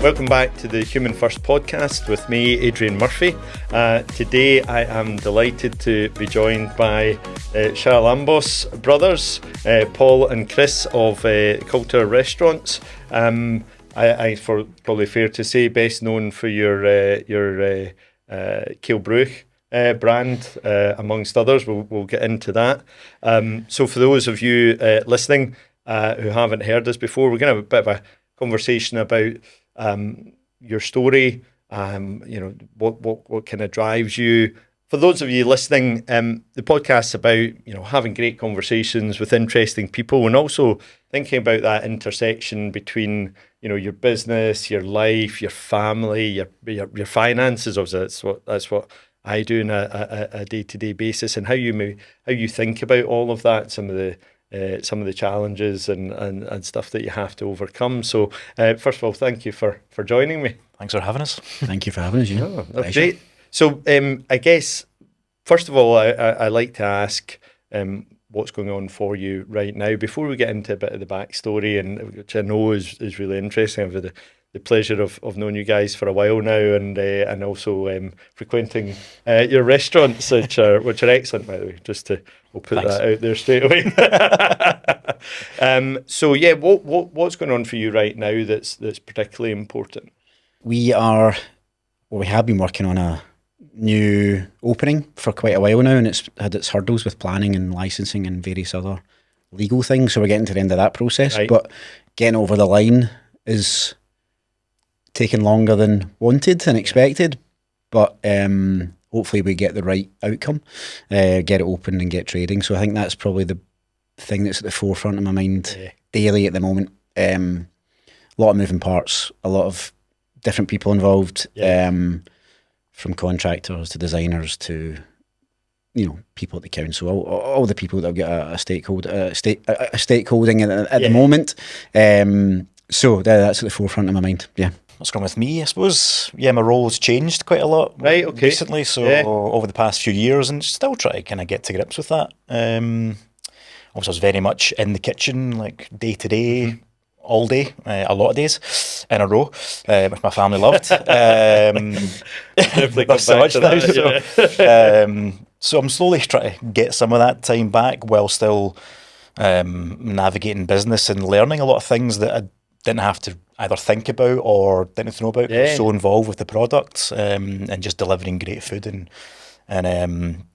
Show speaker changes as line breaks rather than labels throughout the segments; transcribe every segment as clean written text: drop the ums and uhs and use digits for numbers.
Welcome back to the Human First podcast with me, Adrian Murphy. Today I am delighted to be joined by Charalambous brothers, Paul and Chris of Cultar Restaurants. I for probably fair to say, best known for your Cail Bruich brand, amongst others. We'll get into that. So for those of you listening who haven't heard us before, we're going to have a bit of a conversation about your story, what kind of drives you. For those of you listening, the podcast's about, having great conversations with interesting people and also thinking about that intersection between, your business, your life, your family, your finances. Obviously, that's what I do on a day-to-day basis, and how you think about all of that, some of the challenges and stuff that you have to overcome. So first of all, thank you for joining me.
Thanks for having us.
Thank you for having us.
Oh, that's great. So I guess, first of all, I like to ask what's going on for you right now before we get into a bit of the backstory, and which I know is really interesting. I've had the pleasure of knowing you guys for a while now, and also frequenting your restaurants, which are excellent, by the way. We'll put
Thanks.
that out there straight away. So yeah, what's going on for you right now that's particularly important?
We have been working on a new opening for quite a while now, and it's had its hurdles with planning and licensing and various other legal things. So we're getting to the end of that process,
Right.
But getting over the line is taking longer than wanted and expected. But hopefully we get the right outcome, get it open and get trading. So I think that's probably the thing that's at the forefront of my mind daily at the moment. A lot of moving parts, a lot of different people involved, from contractors to designers to people at the council, all the people that have got a stakeholding at the moment. So that's at the forefront of my mind. Yeah.
What's going on with me? I suppose, my role has changed quite a lot recently, so over the past few years, and still try to kind of get to grips with that. Obviously, I was very much in the kitchen, like day to day, all day, a lot of days in a row, which my family loved. So I'm slowly trying to get some of that time back while still navigating business and learning a lot of things that I didn't have to either think about or didn't have to know about. I was so involved with the product and just delivering great food and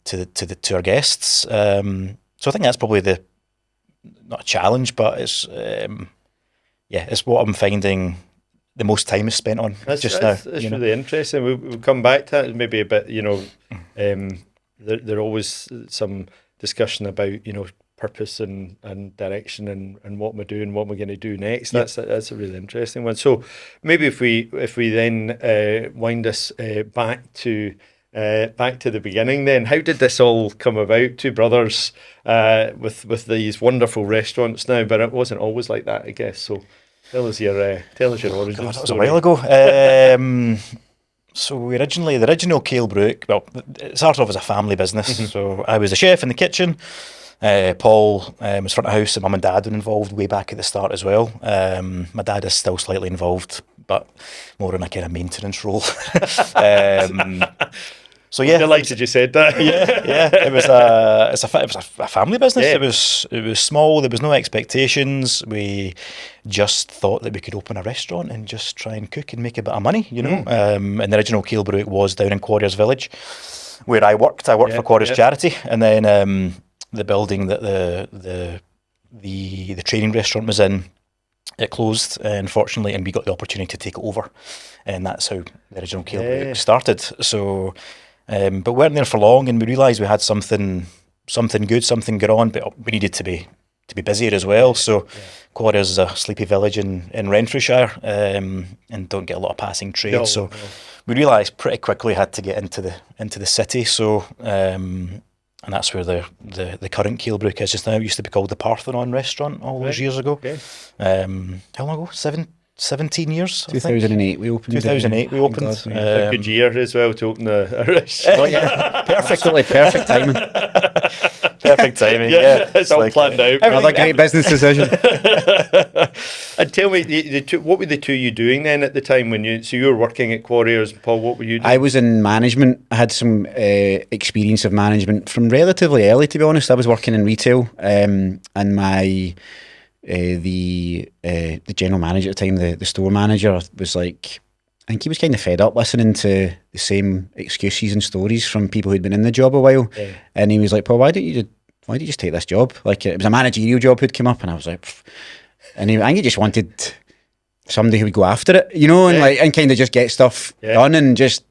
to our guests. So I think that's probably not a challenge, but it's what I'm finding the most time is spent on now.
It's really interesting. We'll come back to that maybe a bit. There always some discussion about purpose and direction and what we're doing, what we're going to do next. That's a really interesting one. So maybe if we then wind us back to the beginning, then how did this all come about? Two brothers with these wonderful restaurants now, but it wasn't always like that, I guess. So tell us your origin story.
That was a while ago. So the original Cail Bruich, well, it started off as a family business. So I was a chef in the kitchen. Paul was front of house, and Mum and Dad were involved way back at the start as well. My dad is still slightly involved, but more in a kind of maintenance role. So
I'm delighted you said that.
It was a family business. It was small. There was no expectations. We just thought that we could open a restaurant and just try and cook and make a bit of money, And the original Cail Bruich was down in Quarriers Village, where I worked. I worked for Quarriers Charity, and then the building that the training restaurant was in, it closed, unfortunately, and we got the opportunity to take it over, and that's how the original Cail Bruich started. So. But we weren't there for long, and we realised we had something good, something good on, but we needed to be busier as well. So Quarriers is a sleepy village in Renfrewshire, and don't get a lot of passing trade. We realised pretty quickly we had to get into the city. So and that's where the current Cail Bruich is just now. It used to be called the Parthenon Restaurant all those years ago. How long ago? 17 years.
2008 we opened.
2008 we opened.
A good year as well to open a restaurant.
Perfect timing.
Perfect timing. Yeah,
it's all planned out.
Another great business decision.
And tell me, what were the two you doing then at the time when you were working at Quarriers, Paul? What were you doing?
I was in management. I had some experience of management from relatively early, to be honest. I was working in retail, and my the general manager at the time, the store manager, was like, I think he was kind of fed up listening to the same excuses and stories from people who'd been in the job a while.
Yeah.
And he was like, Paul, why don't you just take this job? Like, it was a managerial job who'd come up, and I was like, pff. And I think he just wanted somebody who would go after it, you know, and kind of just get stuff done, and just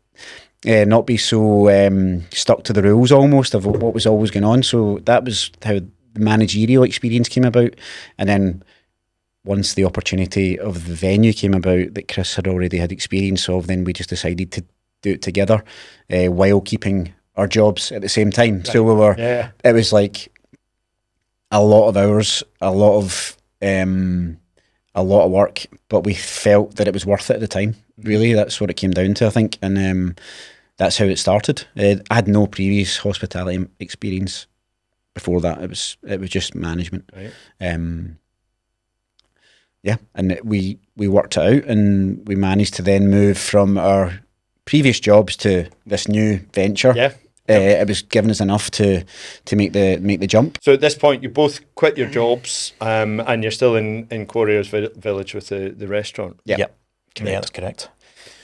not be so stuck to the rules almost of what was always going on. So that was how the managerial experience came about. And then once the opportunity of the venue came about that Chris had already had experience of, then we just decided to do it together while keeping our jobs at the same time. Right. So we were, it was like a lot of hours, a lot of work, but we felt that it was worth it at the time. Really, that's what it came down to, I think. And that's how it started. I had no previous hospitality experience before that. It was just management. Right. And we worked it out, and we managed to then move from our previous jobs to this new venture. Yeah. It was giving us enough to make the jump.
So at this point, you both quit your jobs, and you're still in Quarriers Village with the restaurant.
Yeah, yeah, that's correct.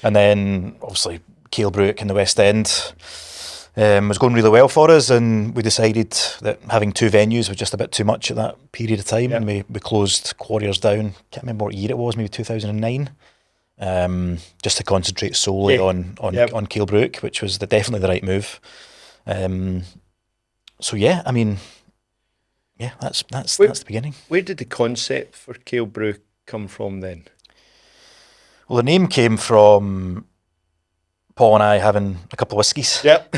And then obviously Cail Bruich in the West End was going really well for us, and we decided that having two venues was just a bit too much at that period of time, and we closed Quarriers down. Can't remember what year it was, maybe 2009. Just to concentrate solely on Cail Bruich, which was definitely the right move. So yeah, I mean, yeah, that's the beginning.
Where did the concept for Cail Bruich come from then?
Well, the name came from Paul and I having a couple of whiskies.
Yep.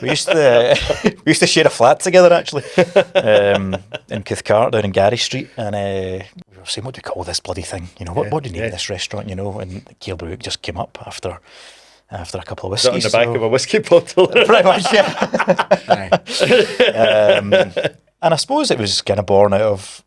we used to share a flat together, actually, in Cultar down in Gary Street, and we were saying, what do we call this bloody thing? You know, what do you name this restaurant? You know, and Cail Bruich just came up after a couple of whiskies.
Is that on the back of a whiskey bottle?
Pretty much, yeah. And I suppose it was kind of born out of,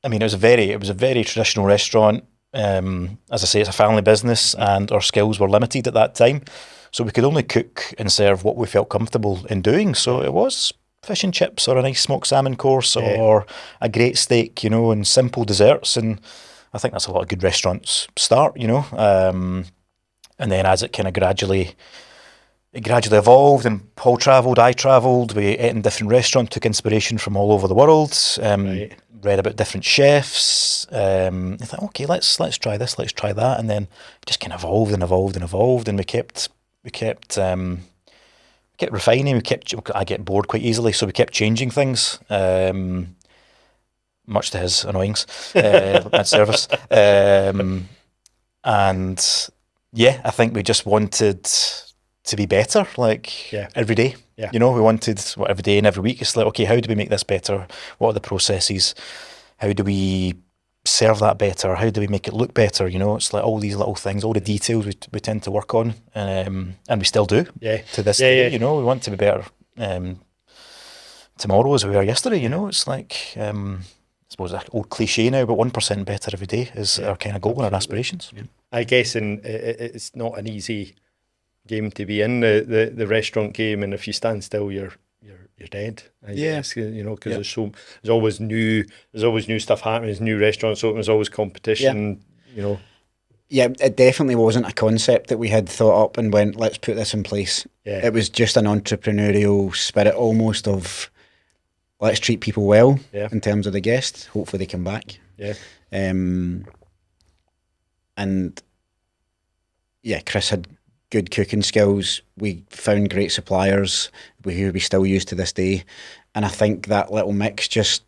I mean, it was a very traditional restaurant. As I say, it's a family business, and our skills were limited at that time, so we could only cook and serve what we felt comfortable in doing. So it was fish and chips, or a nice smoked salmon course, or a great steak, you know, and simple desserts. And I think that's a lot of good restaurants start, you know. And then as it kind of gradually evolved, and Paul travelled, I travelled, we ate in different restaurants, took inspiration from all over the world, read about different chefs. I thought, okay, let's try this, let's try that, and then it just kind of evolved, and we kept refining. I get bored quite easily, so we kept changing things, much to his annoyance at service. And yeah, I think we just wanted to be better, every day. Yeah. You know, we wanted every day and every week. It's like, okay, how do we make this better? What are the processes? How do we serve that better? How do we make it look better? You know, it's like all these little things, all the details we tend to work on, and we still do to this day. Yeah. You know, we want to be better tomorrow as we were yesterday. You know, it's like, I suppose an old cliche now, but 1% better every day is our kind of goal and our aspirations.
Yeah. I guess it's not an easy game to be in, the restaurant game, and if you stand still, you're dead. I guess, you know, because there's always new stuff happening. There's new restaurants open. There's always competition. You know.
Yeah, it definitely wasn't a concept that we had thought up and went, let's put this in place. Yeah. It was just an entrepreneurial spirit almost of, let's treat people well in terms of the guests. Hopefully they come back. Yeah. And yeah, Chris had good cooking skills. We found great suppliers who we still use to this day, and I think that little mix just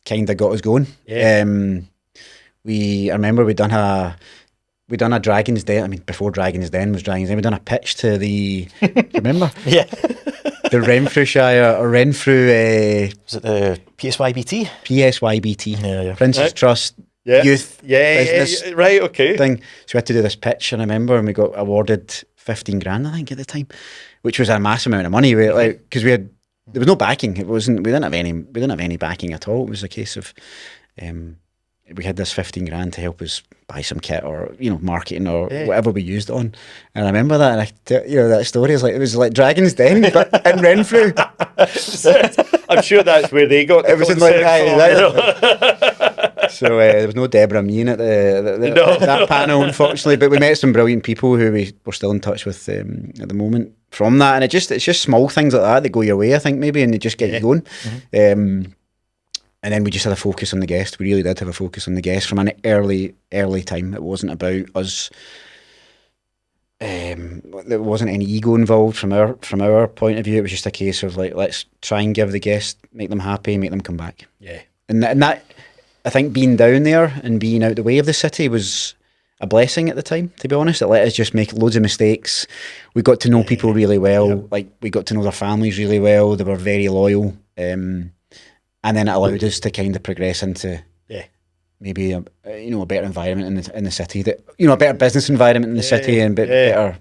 kind of got us going. Yeah. I remember we done a Dragon's Den. I mean, before Dragon's Den was Dragon's Den, we done a pitch to the. Remember?
Yeah.
The Renfrewshire or Renfrew.
Was it the PSYBT?
PSYBT.
Yeah.
Prince's Trust. Youth business
right, okay.
thing. So we had to do this pitch, and I remember, and we got awarded 15 grand, I think, at the time, which was a massive amount of money. Because there was no backing. We didn't have any backing at all. It was a case of we had this 15 grand to help us buy some kit or, marketing or whatever we used it on. And I remember that, and that story is it was like Dragon's Den, but in Renfrew.
I'm sure that's where they got the
It was in So there was no Deborah Mean at that panel, unfortunately, but we met some brilliant people who we're still in touch with at the moment from that. And it's just small things like that go your way, I think, maybe, and they just get you going. Mm-hmm. And then we just had a focus on the guest. We really did have a focus on the guest from an early time. It wasn't about us. There wasn't any ego involved from our point of view. It was just a case of let's try and give the guest, make them happy, make them come back.
Yeah.
And that I think being down there and being out the way of the city was a blessing at the time, to be honest. It let us just make loads of mistakes. We got to know people really well. Like, we got to know their families really well. They were very loyal. And then it allowed us to kind of progress into maybe a better environment in the city, a better business environment in the city, and better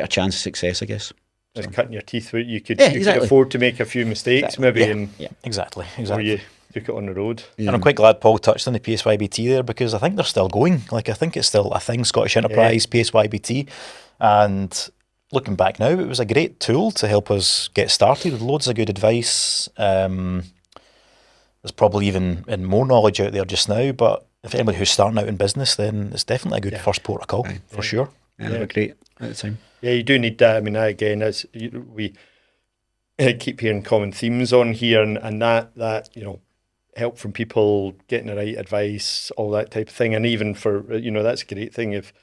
chance of success, I guess.
Just cutting your teeth where you could afford to make a few mistakes, maybe,
exactly.
Or you took it on the road.
And I'm quite glad Paul touched on the PSYBT there, because I think they're still going. Like, I think it's still a thing, Scottish Enterprise, PSYBT, and looking back now, it was a great tool to help us get started with loads of good advice. There's probably even more knowledge out there just now, but if anybody who's starting out in business, then it's definitely a good first port of call, for sure.
Yeah, they were great at the time.
Yeah, you do need that. I mean, again, we keep hearing common themes on here, and that help from people, getting the right advice, all that type of thing, and even for that's a great thing if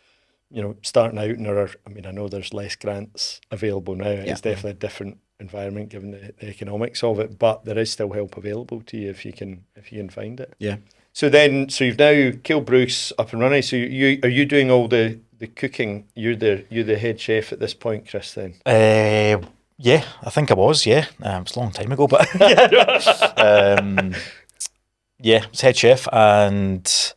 starting out, and I know there's less grants available now. It's definitely a different environment given the economics of it, but there is still help available to you if you can find it.
Yeah.
So you've now Cail Bruich's up and running. So are you doing all the cooking? You're the head chef at this point, Chris, then?
Yeah, I think I was. Yeah, it's a long time ago, but it's head chef and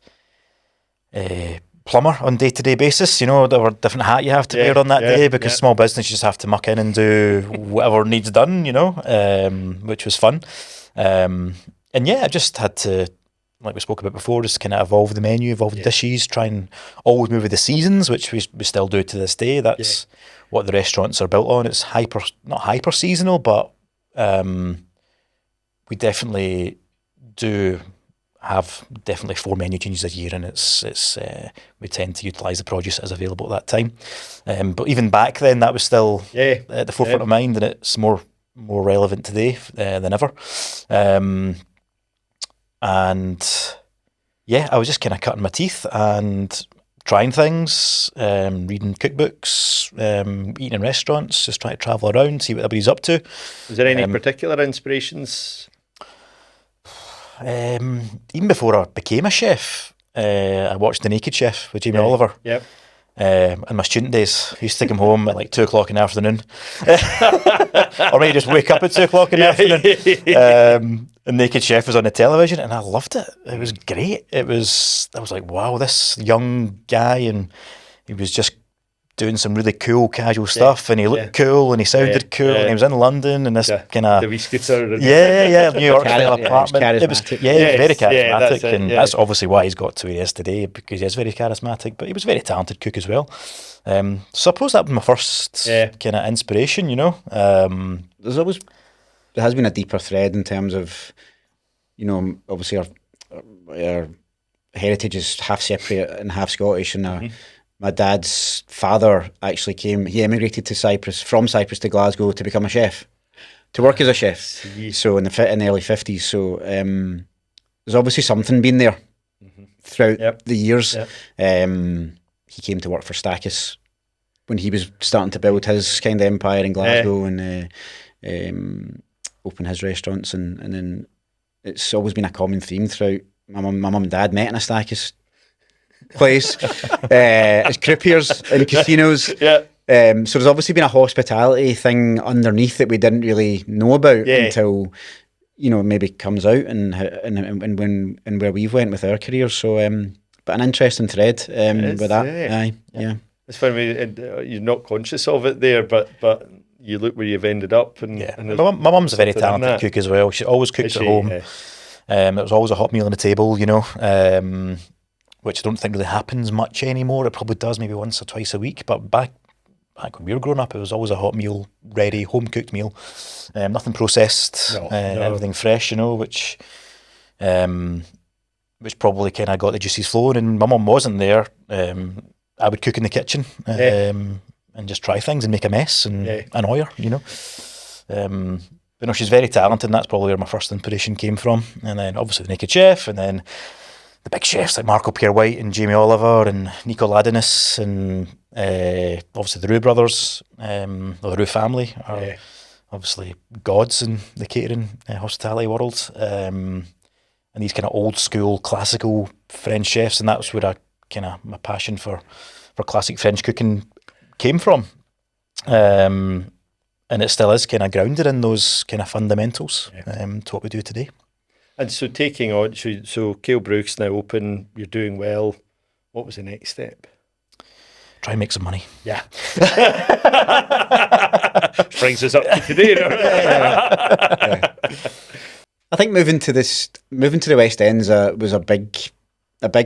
plumber on day-to-day basis. There were different hat you have to wear on that day, because small business, you just have to muck in and do whatever needs done, which was fun. I just had to, like we spoke about before, just kind of evolve the menu, evolve the dishes, try and always move with the seasons, which we still do to this day. That's what the restaurants are built on. It's not hyper seasonal, but we definitely do have 4 menu changes a year, and it's we tend to utilise the produce as available at that time. But even back then, that was still at the forefront of mind, and it's more relevant today than ever. I was just kind of cutting my teeth and trying things, reading cookbooks, eating in restaurants, just trying to travel around, see what everybody's up to.
Was there any particular inspirations?
Even before I became a chef, I watched The Naked Chef with Jamie Oliver.
Yep.
In my student days, I used to come home at like 2:00 in the afternoon, or maybe just wake up at 2:00 in the afternoon. And Naked Chef was on the television, and I loved it. It was great. I was like, wow, this young guy, and he was just doing some really cool casual stuff, and he looked cool, and he sounded cool, and he was in London, and this kind of
the wee scooter,
New York style apartment. It was very charismatic, and that's obviously why he's got to where he is today, because he is very charismatic. But he was a very talented cook as well. So I suppose that was my first kind of inspiration.
There has been a deeper thread in terms of, obviously our heritage is half Cypriot and half Scottish, and my dad's father actually he emigrated to from Cyprus to Glasgow to become a chef, to work as a chef. So in the early 50s. So there's obviously something been there throughout the years. He came to work for Stackis when he was starting to build his kind of empire in Glasgow and open his restaurants, and then it's always been a common theme throughout. My mum and dad met in a Stackis place as croupiers in casinos. So there's obviously been a hospitality thing underneath that we didn't really know about until maybe comes out and where we've went with our careers. So but an interesting thread with that.
It's funny, you're not conscious of it there, but you look where you've ended up. And
my mum's a very talented cook as well. She always cooks at home. There was always a hot meal on the table, which I don't think really happens much anymore. It probably does maybe once or twice a week, but back when we were growing up, it was always a hot meal, ready, home-cooked meal. Nothing processed,
No.
everything fresh, which probably kind of got the juices flowing. And my mum wasn't there. I would cook in the kitchen and just try things and make a mess and annoy her, But no, she's very talented, and that's probably where my first inspiration came from. And then obviously the Naked Chef, and then the big chefs like Marco Pierre White and Jamie Oliver and Nico Ladinis, and obviously the Roux brothers, the Roux family are obviously gods in the catering hospitality world. And these kind of old school classical French chefs, and that's where my passion for classic French cooking came from. And it still is kind of grounded in those kind of fundamentals to what we do today.
And so taking on, so Cail Bruich's now open, you're doing well. What was the next step?
Try and make some money.
Yeah. Brings us up to today.
I think moving to the West End was a big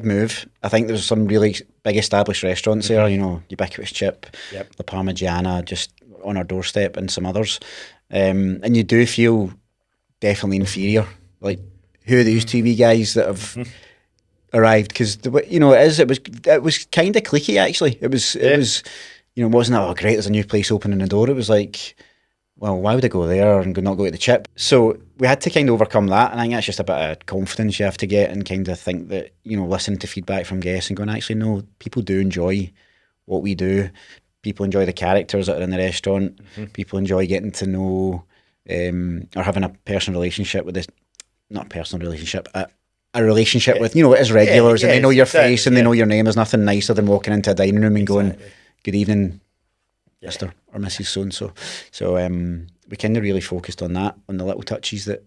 move. I think there's some really big established restaurants there, Ubiquitous Chip, La Parmigiana, just on our doorstep, and some others. And you do feel definitely inferior. Like, who are these two wee guys that have arrived? Because it was kind of cliquey, actually. It was it wasn't, oh great, there's a new place opening the door. It was like, well, why would I go there and not go to the Chip? So we had to kind of overcome that, and I think that's just a bit of confidence you have to get, and kind of think that, listen to feedback from guests and going, actually, no, people do enjoy what we do. People enjoy the characters that are in the restaurant. People enjoy getting to know or having a personal relationship with this, not a personal relationship, a relationship with, as regulars, and they know your face and they know your name. There's nothing nicer than walking into a dining room and going, good evening, Mr. or Mrs. So-and-so. So we kind of really focused on that, on the little touches that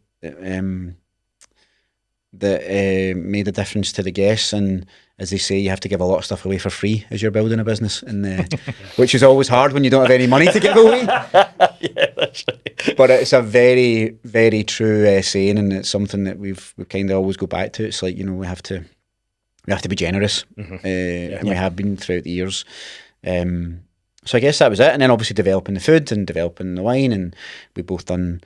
made a difference to the guests. And as they say, you have to give a lot of stuff away for free as you're building a business, and which is always hard when you don't have any money to give away.
Yeah, that's right.
But it's a very, very true saying, and it's something that we kind of always go back to. It's like, we have to be generous, and we have been throughout the years. So I guess that was it, and then obviously developing the food and developing the wine, and we both done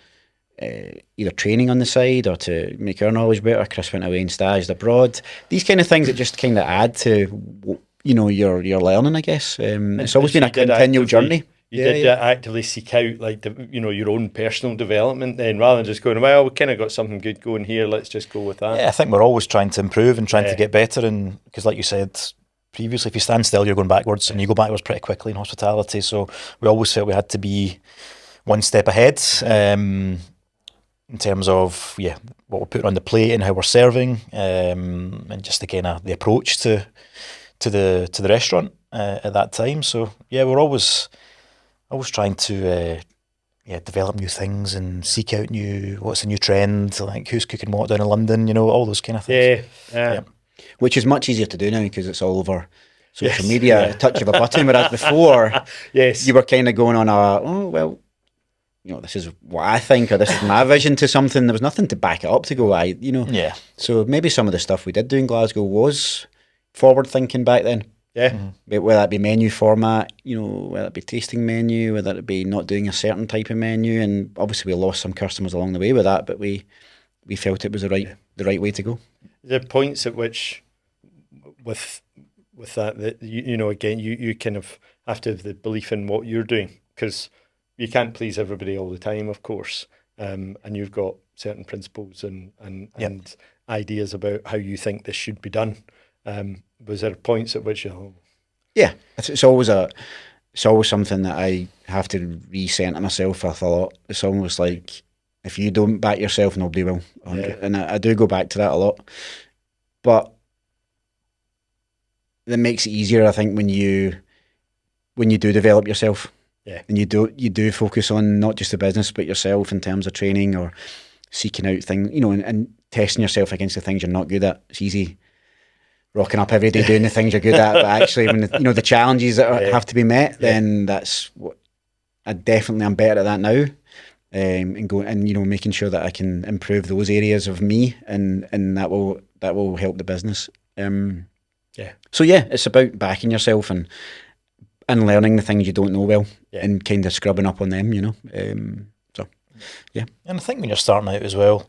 either training on the side or to make our knowledge better. Chris went away and staged abroad. These kind of things that just kind of add to your learning, I guess. It's always been a continual journey.
You did actively seek out like your own personal development then, rather than just going, well, we kind of got something good going here, let's just go with that.
Yeah, I think we're always trying to improve and trying to get better, and because like you said previously, if you stand still you're going backwards, and you go backwards pretty quickly in hospitality. So we always felt we had to be one step ahead in terms of what we're putting on the plate and how we're serving, and just the approach to the restaurant at that time. So we're always trying to develop new things and seek out what's the new trend, like who's cooking what down in London, all those kind of things.
Yeah.
Which is much easier to do now because it's all over social media, a touch of a button. Whereas before, you were kind of going on this is what I think, or this is my vision to something. There was nothing to back it up to go,
Yeah.
So maybe some of the stuff we did do in Glasgow was forward thinking back then.
Yeah.
Whether it be menu format, whether it be tasting menu, whether it be not doing a certain type of menu, and obviously we lost some customers along the way with that, but we felt it was the right way to go.
The points at which with that again you kind of have to have the belief in what you're doing, because you can't please everybody all the time, of course, and you've got certain principles and ideas about how you think this should be done. Was there points at which
it's always something that I have to recenter myself with a lot. It's almost like, if you don't back yourself, nobody will. And I do go back to that a lot, but that makes it easier, I think, when you do develop yourself.
Yeah.
And you do focus on not just the business but yourself in terms of training or seeking out things, and testing yourself against the things you're not good at. It's easy rocking up every day doing the things you're good at, but actually when the challenges that have to be met, then that's what I'm better at that now. and go and making sure that I can improve those areas of me, and that will help the business. So yeah, it's about backing yourself and learning the things you don't know well, and kind of scrubbing up on them. So yeah.
And I think when you're starting out as well,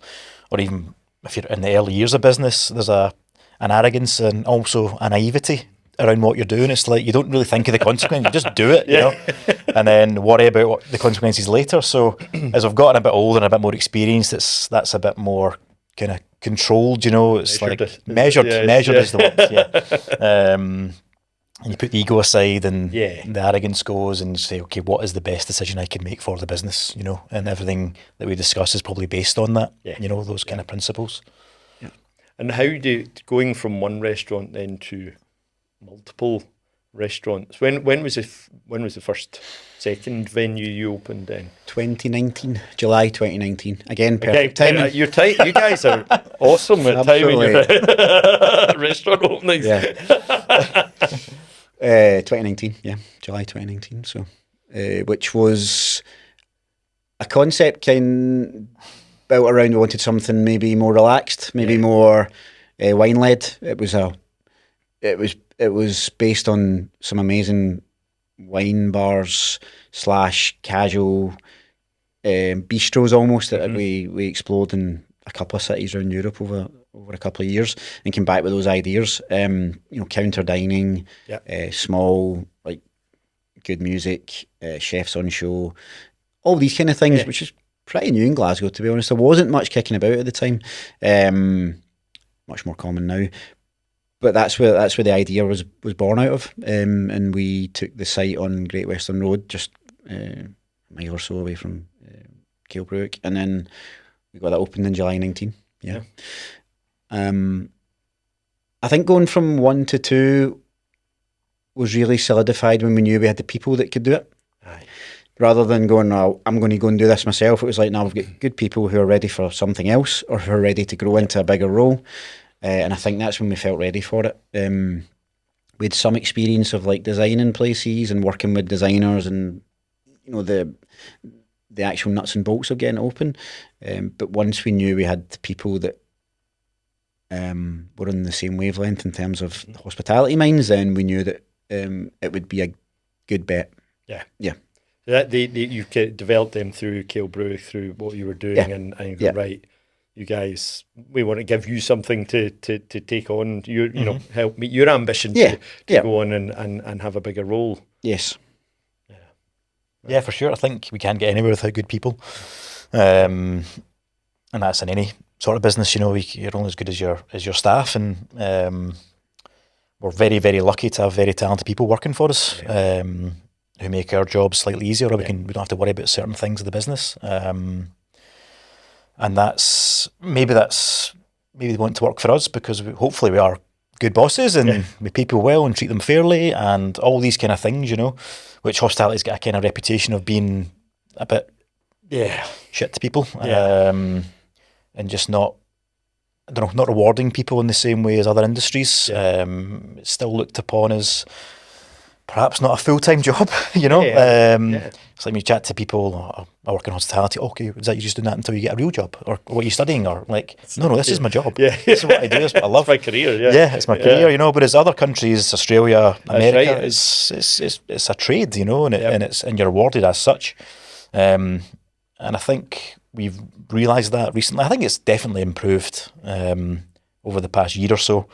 or even if you're in the early years of business, there's an arrogance and also a naivety around what you're doing. It's like you don't really think of the consequences, you just do it, you know, and then worry about the consequences later. So as I've gotten a bit older and a bit more experienced, that's a bit more kind of controlled, you know. It's measured is the word. And you put the ego aside, and the arrogance goes, and you say, okay, what is the best decision I can make for the business, you know? And everything that we discuss is probably based on that, you know, those kind of principles.
Yeah. And how going from one restaurant then to multiple restaurants? When was the second venue you opened then?
2019, July 2019. Again, perfect timing.
You're tight. You guys are awesome at timing your restaurant openings.
Yeah. 2019, July 2019. So, which was a concept kind built around. We wanted something maybe more relaxed, maybe more wine led. It was based on some amazing wine bars / casual bistros almost that we explored in a couple of cities around Europe over a couple of years, and came back with those ideas. Counter dining, small, like good music, chefs on show, all these kind of things, which is pretty new in Glasgow, to be honest. There wasn't much kicking about at the time. Much more common now. But that's where the idea was born out of, and we took the site on Great Western Road, just a mile or so away from Cail Bruich, and then we got that opened in July 19. Yeah. I think going from 1 to 2 was really solidified when we knew we had the people that could do it.
Aye.
Rather than going, oh, I'm going to go and do this myself, it was like, now we've got good people who are ready for something else, or who are ready to grow into a bigger role. And I think that's when we felt ready for it. We had some experience of like designing places and working with designers, and the actual nuts and bolts of getting it open. But once we knew we had the people that were on the same wavelength in terms of hospitality minds, then we knew that it would be a good bet. Yeah.
That you developed them through Cail Bruich, through what you were doing, and you go, right, you guys, we want to give you something to take on. You know, help meet your ambition to go on and have a bigger role.
Yes.
Yeah, for sure. I think we can't get anywhere without good people, and that's in any sort of business. You know, you're only as good as your staff, and we're very, very lucky to have very talented people working for us, who make our jobs slightly easier, or we don't have to worry about certain things of the business. And maybe they want to work for us because hopefully we are good bosses, and we pay people well and treat them fairly, and all these kind of things, you know, which hospitality's got a kind of reputation of being a bit shit to people, and just not rewarding people in the same way as other industries. It's still looked upon as perhaps not a full-time job, you know. It's like when you chat to people, oh, I work in hospitality, okay, is that you just doing that until you get a real job? Or what are you studying? Or like, no, this is my job. This is what I do, it's what I love.
It's my career,
it's my career, you know. But as other countries, Australia, America, it's a trade, you know, and you're rewarded as such. And I think we've realised that recently. I think it's definitely improved over the past year or so.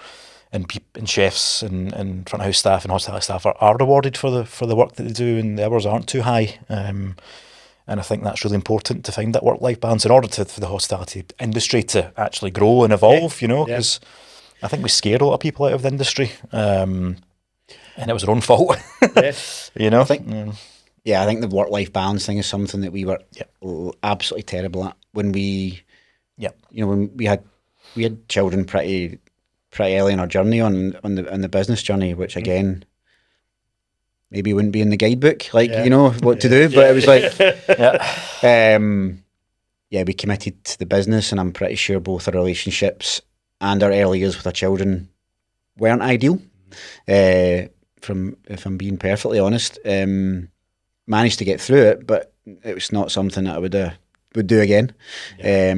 And chefs and front of house staff and hospitality staff are rewarded for the work that they do, and the hours aren't too high. And I think that's really important to find that work-life balance in order for the hospitality industry to actually grow and evolve, you know, because I think we scared a lot of people out of the industry, and it was their own fault. You know,
I think the work-life balance thing is something that we were absolutely terrible at when we, when we had children pretty early in our journey on the business journey, which again maybe wouldn't be in the guidebook, like you know what to do, but it was like we committed to the business, and I'm pretty sure both our relationships and our early years with our children weren't ideal. If I'm being perfectly honest, managed to get through it, but it was not something that I would have would do again.
Yeah.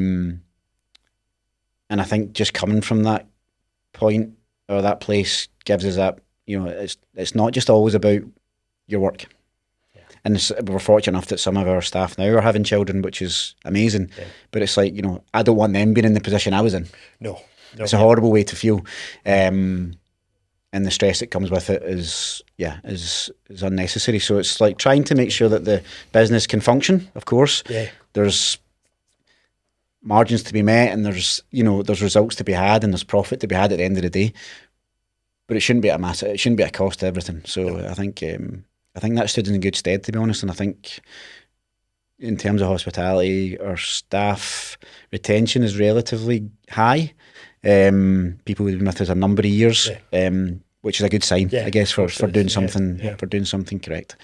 And I think just coming from that point or that place gives us that, it's not just always about your work.
Yeah.
And we're fortunate enough that some of our staff now are having children, which is amazing. Yeah. But it's like, I don't want them being in the position I was in.
No.
It's a horrible way to feel. And the stress that comes with it is unnecessary. So it's like trying to make sure that the business can function, of course.
Yeah.
There's margins to be met, and there's results to be had, and there's profit to be had at the end of the day. But it shouldn't be it shouldn't be a cost to everything. So I think that stood in good stead, to be honest. And I think in terms of hospitality, our staff retention is relatively high. People who've been with us a number of years, which is a good sign, I guess, for doing something correct.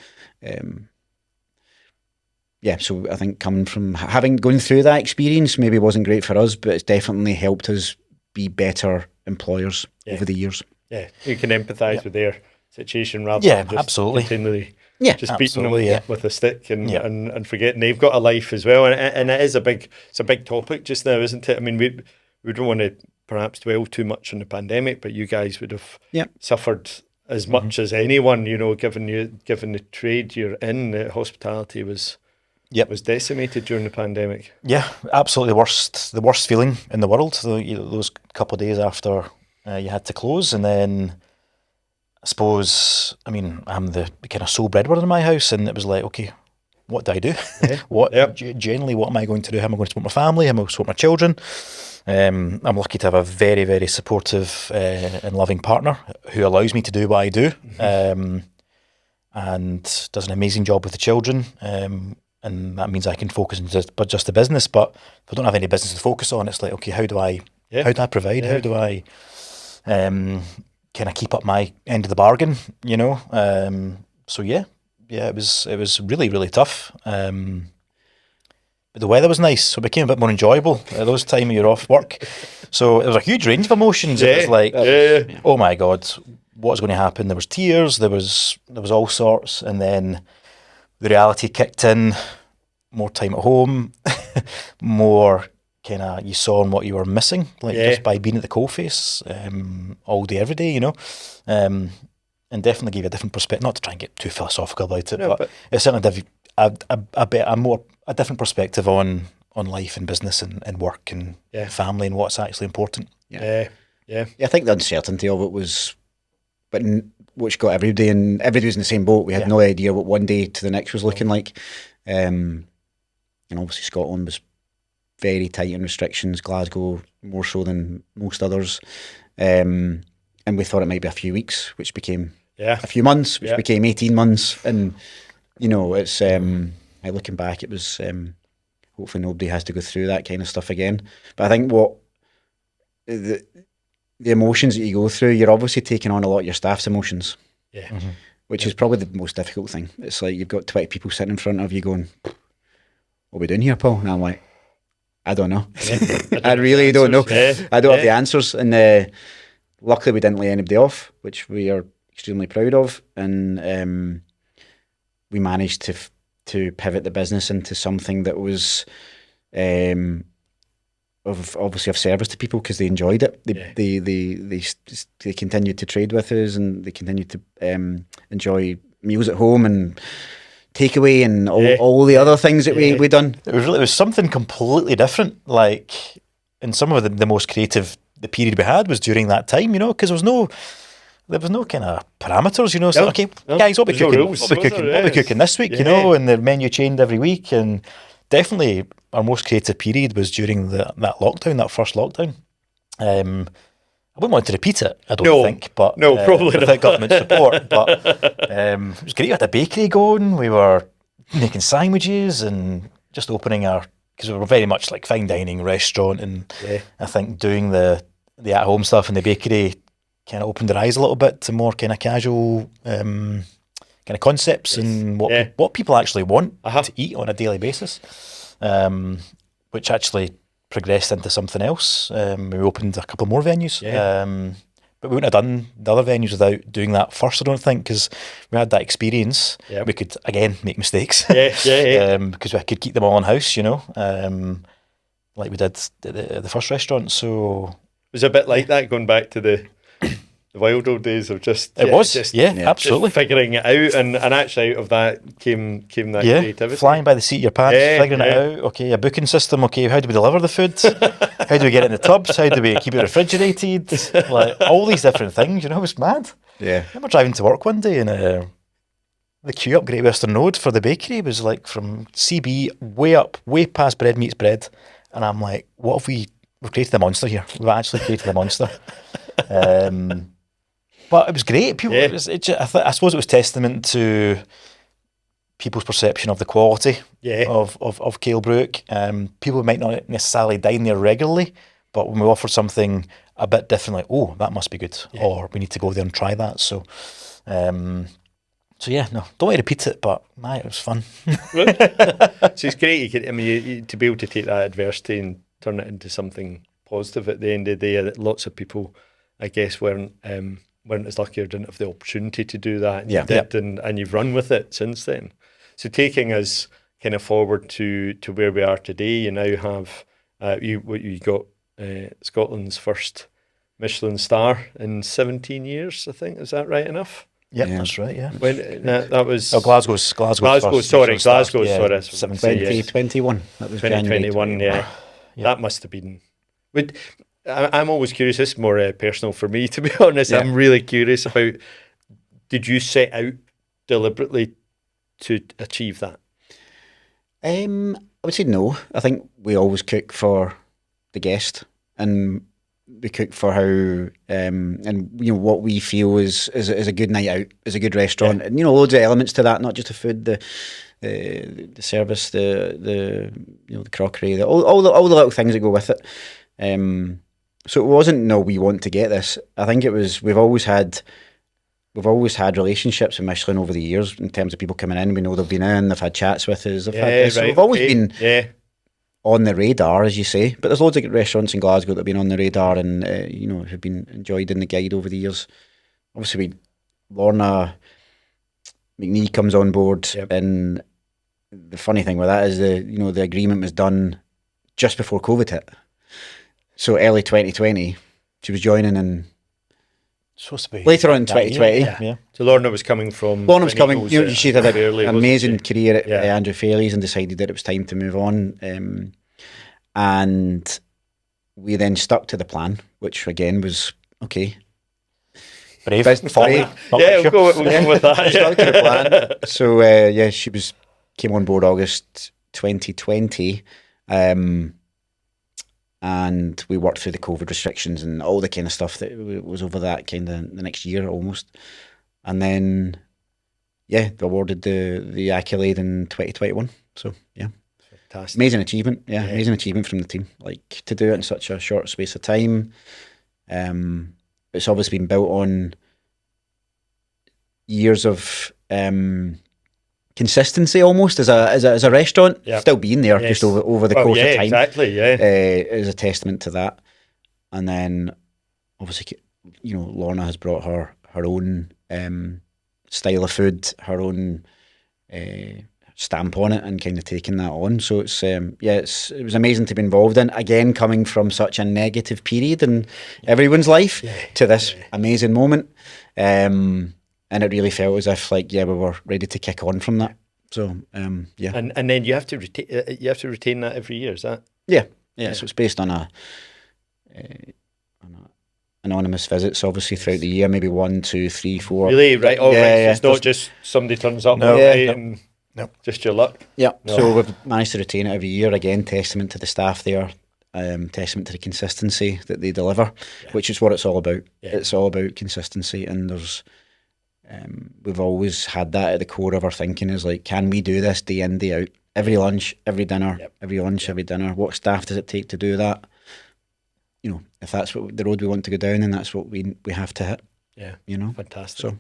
So I think coming from going through that experience maybe wasn't great for us, but it's definitely helped us be better employers over the years.
Yeah, you can empathise with their situation rather than just
absolutely.
continually
just
beating them with a stick and forgetting they've got a life as well. And it is it's a big topic just now, isn't it? I mean, we don't want to perhaps dwell too much on the pandemic, but you guys would have suffered as much as anyone, given the trade you're in. Hospitality was decimated during the pandemic.
Yeah, absolutely the worst feeling in the world. Those couple of days after you had to close, and then I suppose, I'm the kind of sole breadwinner in my house, and it was like, okay, what do I do? Generally, what am I going to do? How am I going to support my family? How am I going to support my children? I'm lucky to have a very, very supportive and loving partner who allows me to do what I do, and does an amazing job with the children. And that means I can focus on just the business. But if I don't have any business to focus on, it's like, okay, how do I provide? Yeah. How do I kind of keep up my end of the bargain? It was really, really tough. But the weather was nice, so it became a bit more enjoyable at those times you're off work. So it was a huge range of emotions. It was like, oh my God, what's going to happen? There was tears, there was all sorts, and then the reality kicked in. More time at home, more kind of you saw on what you were missing, just by being at the coalface all day, every day, and definitely gave you a different perspective. Not to try and get too philosophical about it, but it certainly gave you a different perspective on life and business and work and family and what's actually important.
I think the uncertainty of it was, which got everybody, and everybody was in the same boat. We had no idea what one day to the next was looking like. And obviously Scotland was very tight on restrictions, Glasgow more so than most others. And we thought it might be a few weeks, which became a few months, which became 18 months. And, it's looking back, it was hopefully nobody has to go through that kind of stuff again. But I think what the emotions that you go through, you're obviously taking on a lot of your staff's emotions.
Yeah.
Mm-hmm. Which is probably the most difficult thing. It's like you've got 20 people sitting in front of you going, what are we doing here, Paul? And I'm like, I don't know. I really don't know. I don't have the answers. And luckily we didn't lay anybody off, which we are extremely proud of. And we managed to pivot the business into something that was obviously of service to people because they enjoyed it. They continued to trade with us, and they continued to enjoy meals at home and takeaway and all the other things that we done.
It was something completely different. Like, in some of the most creative the period we had was during that time, because there was no kind of parameters, So okay, guys, what we cooking this week, and the menu changed every week, and definitely our most creative period was during that lockdown, that first lockdown. I wouldn't want to repeat it, I don't think, but
probably
without government support. But it was great. We had a bakery going. We were making sandwiches and just opening because we were very much like fine dining restaurant, and I think doing the at-home stuff in the bakery kind of opened their eyes a little bit to more kind of casual kind of concepts and what people actually want to eat on a daily basis, which actually progressed into something else. We opened a couple more venues, But we wouldn't have done the other venues without doing that first, I don't think, because we had that experience.
Yeah.
We could, again, make mistakes.
Yeah.
Because we could keep them all in-house, like we did at the first restaurant. So
It was a bit like that, going back to the wild old days of just
absolutely
figuring it out, and actually out of that came that creativity.
Flying by the seat of your pants, figuring it out. Okay, a booking system. Okay, how do we deliver the food? How do we get it in the tubs? How do we keep it refrigerated? Like all these different things. It was mad.
Yeah.
I remember driving to work one day and the queue up Great Western Road for the bakery was like from CB way past bread meets bread, and I'm like, what have we've created a monster here? We've actually created a monster. But it was great. People, I suppose it was testament to people's perception of the quality of Cail Bruich. People might not necessarily dine there regularly, but when we offered something a bit different, like, oh, that must be good, or we need to go there and try that. So, don't want to repeat it, but it was fun.
So it's great. You to be able to take that adversity and turn it into something positive at the end of the day. Lots of people, I guess, weren't as lucky or didn't have the opportunity to do that. You did, and you've run with it since then. So taking us kind of forward to where we are today, you now have you got Scotland's first Michelin star in 17 years, I think. Is that right enough?
Yep, that's right. Yeah.
When that was
Glasgow's
first
sorry,
2021. That was
2021. Yeah, that must have been. I'm always curious. This is more personal for me, to be honest. I'm really curious about. Did you set out deliberately to achieve that?
I would say no. I think we always cook for the guest, and we cook for how and what we feel is a good night out, is a good restaurant, and loads of elements to that, not just the food, the service, the crockery, all the little things that go with it. So it wasn't, no, we want to get this. I think it was, we've always had relationships with Michelin over the years in terms of people coming in. We know they've been in, they've had chats with us. So we've always been on the radar, as you say. But there's loads of restaurants in Glasgow that have been on the radar and have been enjoyed in the guide over the years. Obviously, Lorna McNee comes on board, and the funny thing with that is the agreement was done just before COVID hit. So early 2020, she was joining in.
Supposed to be
later on in 2020.
Yeah. So Lorna was coming from.
She had an amazing career at Andrew Fairley's and decided that it was time to move on. And we then stuck to the plan, which again was okay.
Brave.
We'll go with that.
Stuck to the plan. So she came on board August 2020. And we worked through the COVID restrictions and all the kind of stuff that was over that kind of the next year almost. And then, they awarded the accolade in 2021. So,
fantastic.
Amazing achievement. Amazing achievement from the team. Like, to do it in such a short space of time. It's obviously been built on years of consistency almost as a restaurant, still being there just over the course of time.
Exactly,
is a testament to that. And then obviously, Lorna has brought her own style of food, her own stamp on it, and kind of taken that on. So it's it was amazing to be involved in. Again, coming from such a negative period in everyone's life to this amazing moment. And it really felt as if we were ready to kick on from that. So
and then you have to retain that every year, is that?
Yeah. So it's based on a anonymous visits, obviously throughout the year, maybe 1, 2, 3, 4.
Really, right? Right. It's not just somebody turns up and just your luck.
Yeah. No. So we've managed to retain it every year. Again, testament to the staff there. Testament to the consistency that they deliver, which is what it's all about. It's all about consistency, and there's. We've always had that at the core of our thinking is can we do this day in, day out? Every lunch, every dinner, every lunch, every dinner. What staff does it take to do that? If that's what the road we want to go down, then that's what we have to hit. Yeah.
Fantastic.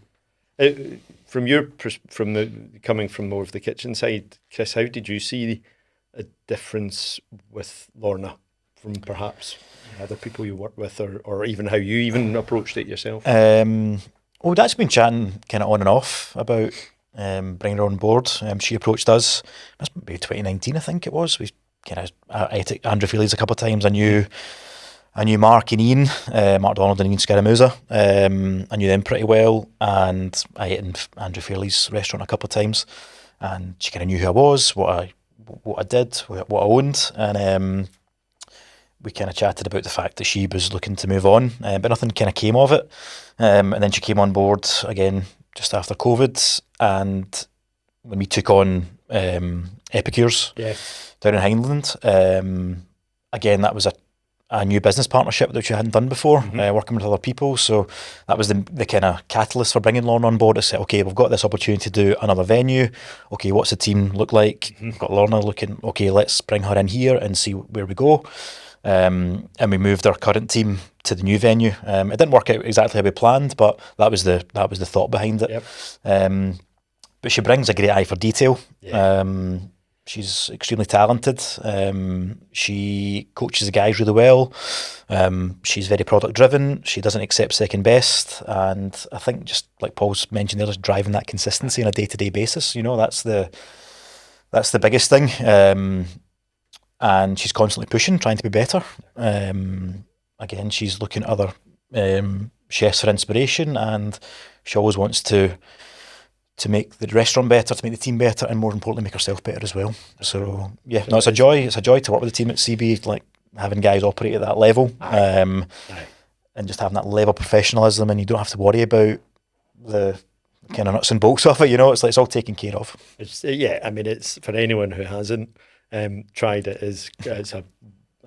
So from coming from more of the kitchen side, Chris, how did you see a difference with Lorna perhaps other people you work with, or even how you even approached it yourself?
We'd actually been chatting kind of on and off about bringing her on board. She approached us, must be 2019, I think it was. We kind of I ate at Andrew Feely's a couple of times. I knew Mark and Ian, Mark Donald and Ian Scaramuza. I knew them pretty well, and I ate in Andrew Feely's restaurant a couple of times, and she kind of knew who I was, what I did, what I owned, and we kind of chatted about the fact that she was looking to move on, but nothing kind of came of it. And then she came on board again just after COVID, and when we took on Epicures down in Highland, again, that was a new business partnership which we hadn't done before, working with other people. So that was the kind of catalyst for bringing Lorna on board, to say, okay, we've got this opportunity to do another venue. Okay, what's the team look like? We've got Lorna looking, okay, let's bring her in here and see where we go. And we moved our current team to the new venue. It didn't work out exactly how we planned, but that was the thought behind it. Yep. But she brings a great eye for detail. Yeah. She's extremely talented. She coaches the guys really well. She's very product driven. She doesn't accept second best. And I think, just like Paul's mentioned there, just driving that consistency on a day-to-day basis. You know, that's the biggest thing. And she's constantly pushing, trying to be better. Again, she's looking at other chefs for inspiration, and she always wants to make the restaurant better, to make the team better, and more importantly, make herself better as well. So yeah, no, it's a joy. It's a joy to work with the team at CB, like having guys operate at that level, and just having that level of professionalism, and you don't have to worry about the kind of nuts and bolts of it. You know, it's like it's all taken care of.
I mean, it's for anyone who hasn't tried it, it's a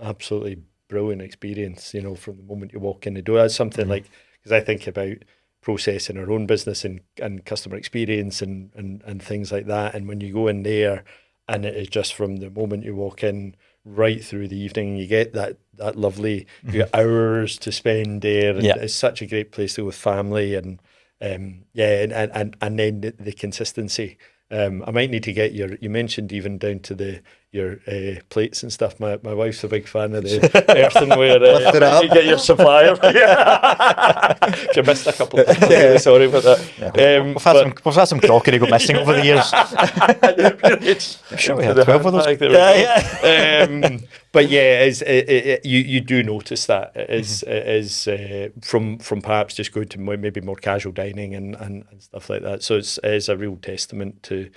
absolutely brilliant experience. You know, from the moment you walk in the door, that's something like, because I think about process in our own business and customer experience and things like that, and when you go in there, and it is just from the moment you walk in right through the evening, you get that lovely you get hours to spend there, and it's such a great place to go with family, and and then the consistency. I might need to get you mentioned even down to your plates and stuff. My wife's a big fan of the earthenware.
Lift it up.
You get your supplier. If you missed a couple of things, really sorry about that.
Yeah. We've had some crockery go missing over the years. I'm sure we had 12 of those.
But yeah, you do notice that it is from perhaps just going to maybe more casual dining and stuff like that. So it is a real testament to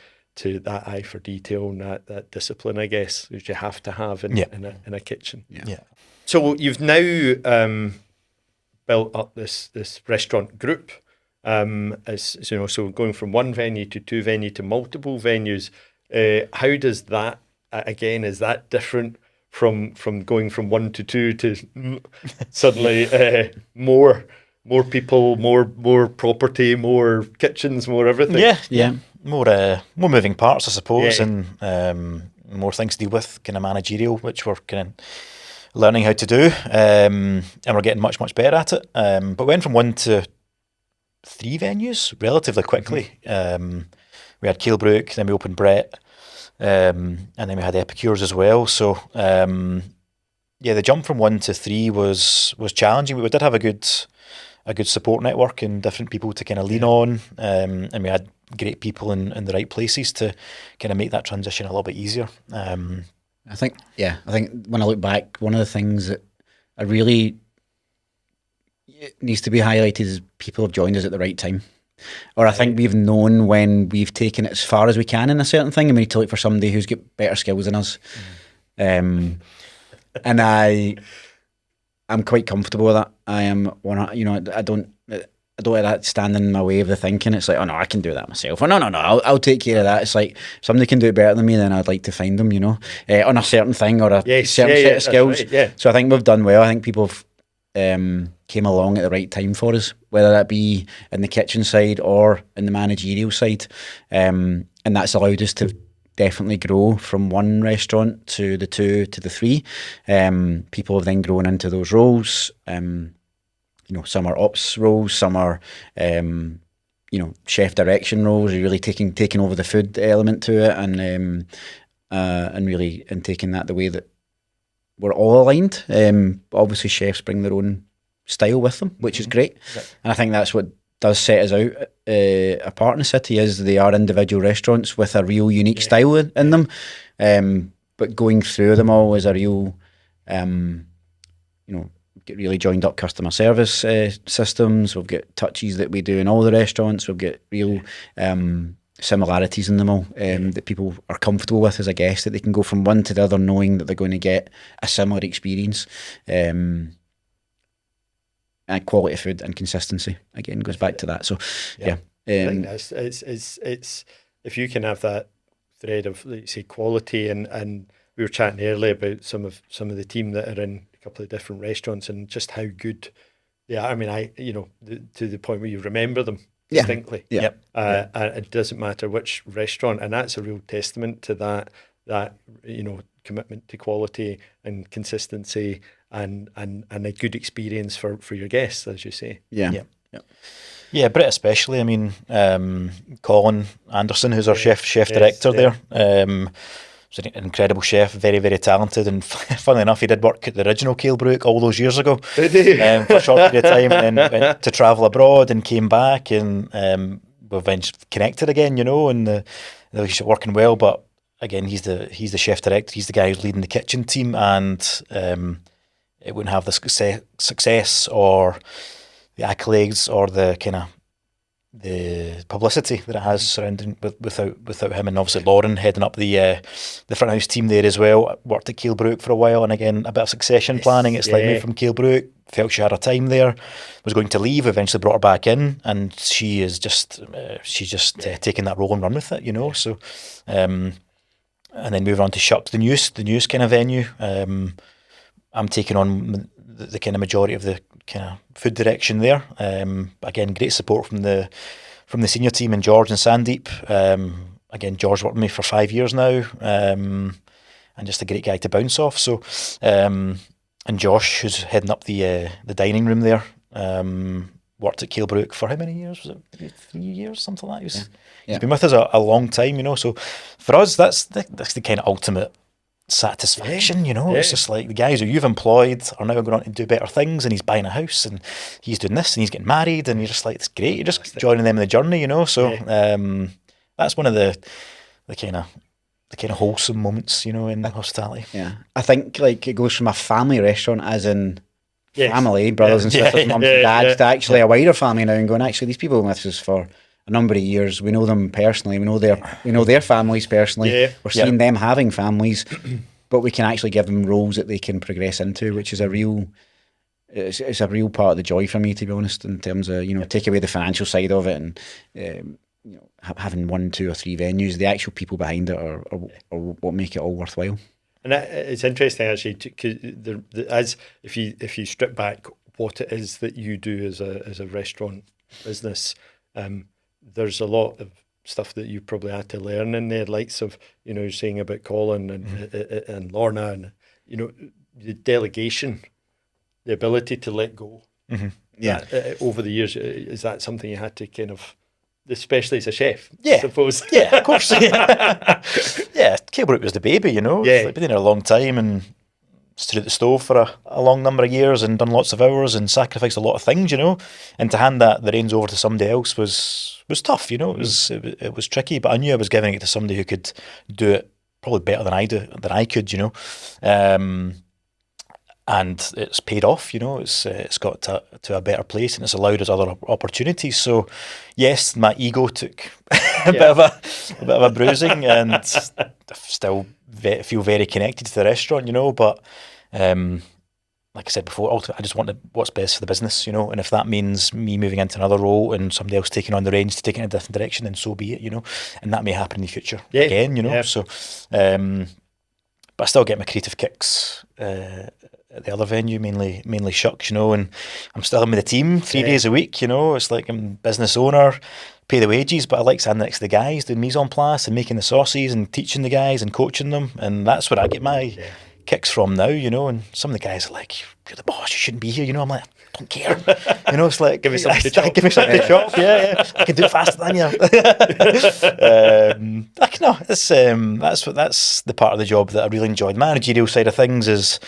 that eye for detail and that discipline, I guess, which you have to have in a kitchen.
Yeah.
So you've now built up this restaurant group, as you know. So going from one venue to two venue to multiple venues, how does that again? Is that different from going from one to two to suddenly more people, more property, more kitchens, more everything?
Yeah. More moving parts, I suppose, and more things to deal with, kind of managerial, which we're kind of learning how to do, and we're getting much better at it. But we went from one to three venues relatively quickly. We had Cail Bruich, then we opened Brett, and then we had Epicures as well. So the jump from one to three was challenging. We did have a good support network and different people to kind of lean on, and we had great people in the right places to kind of make that transition a little bit easier.
I think when I look back, one of the things that I really needs to be highlighted is people have joined us at the right time. Or I think we've known when we've taken it as far as we can in a certain thing, and we need to look for somebody who's got better skills than us. And I'm quite comfortable with that. I am I don't let that stand in my way of the thinking. It's like, oh no, I can do that myself. Or no, I'll take care of that. It's like, if somebody can do it better than me, then I'd like to find them, on a certain thing or a certain set of skills. Right, So I think we've done well. I think people have came along at the right time for us, whether that be in the kitchen side or in the managerial side. And that's allowed us to definitely grow from one restaurant to the two to the three. People have then grown into those roles. Some are ops roles, some are chef direction roles. You're really taking over the food element to it, and really taking that the way that we're all aligned. Obviously, chefs bring their own style with them, which is great, and I think that's what does set us out apart in the city. Is they are individual restaurants with a real unique style in them, but going through them all is a real, get really joined up customer service systems. We've got touches that we do in all the restaurants. We've got real similarities in them all that people are comfortable with as a guest, that they can go from one to the other knowing that they're going to get a similar experience. And quality of food and consistency again goes back to that. So
I think it's if you can have that thread of, like you say, quality, and we were chatting earlier about some of the team that are in a couple of different restaurants and just how good they are. I mean, to the point where you remember them distinctly. And it doesn't matter which restaurant, and that's a real testament to that commitment to quality and consistency and a good experience for your guests, as you say.
Yeah, Brit especially. I mean, Colin Anderson, who's our chef director there, was an incredible chef, very, very talented, and funnily enough, he did work at the original Cail Bruich all those years ago for a short period of time, and then went to travel abroad and came back, and we've eventually connected again, and the relationship working well. But again, he's the chef director, he's the guy who's leading the kitchen team, and it wouldn't have the success or the accolades or the kind of the publicity that it has surrounding without him. And obviously Lauren heading up the front house team there as well. Worked at Cail Bruich for a while, and again a bit of succession planning. It's like moved from Cail Bruich, felt she had her time there, was going to leave, eventually brought her back in, and she is just taking that role and run with it, So and then moving on to Shuck, the news kind of venue. I'm taking on the kind of majority of the kind of food direction there. Again, great support from the senior team and George and Sandeep. Again, George worked with me for 5 years now, and just a great guy to bounce off. So, and Josh, who's heading up the dining room there, worked at Cail Bruich for how many years? Was it maybe 3 years, something like that? He's been with us a long time, So for us, that's the kind of ultimate satisfaction, It's just like the guys who you've employed are now going on to do better things, and he's buying a house and he's doing this and he's getting married, and you're just like, it's great, you're just joining them in the journey, So that's one of the kind of wholesome moments, in hospitality.
I think like it goes from a family restaurant, as in family, brothers and sisters, mums and dads, to actually a wider family now, and going, actually these people have been with us for a number of years. We know them personally. We know their families personally. We're seeing them having families, but we can actually give them roles that they can progress into, which is a real part of the joy for me, to be honest. In terms of take away the financial side of it, and having 1, 2, or 3 venues, the actual people behind it are what make it all worthwhile. And
it's interesting actually, because if you strip back what it is that you do as a restaurant business. There's a lot of stuff that you probably had to learn in there, likes of, you're saying about Colin and Lorna, and, the delegation, the ability to let go. Over the years, is that something you had to kind of, especially as a chef, I suppose?
Yeah, of course. Cail Bruich was the baby, It's like been there a long time, and stood at the stove for a long number of years and done lots of hours and sacrificed a lot of things, and to hand the reins over to somebody else was tough, it was tricky, but I knew I was giving it to somebody who could do it probably better than I could, and it's paid off, it's got to a better place, and it's allowed us other opportunities. So yes, my ego took a bit of a bruising, and I still feel very connected to the restaurant, but like I said before, ultimately I just wanted what's best for the business, and if that means me moving into another role and somebody else taking on the reins to take it in a different direction, then so be it, and that may happen in the future again, so but I still get my creative kicks at the other venue, mainly Shucks, and I'm still in with the team 3 days a week, it's like I'm business owner, pay the wages, but I like standing next to the guys, doing mise en place and making the sauces and teaching the guys and coaching them, and that's where I get my kicks from now, and some of the guys are like, you're the boss, you shouldn't be here, I'm like, don't care. It's like,
Give me something to chop.
Give me something to chop. Yeah. I can do it faster than you. That's the part of the job that I really enjoyed. Managerial side of things is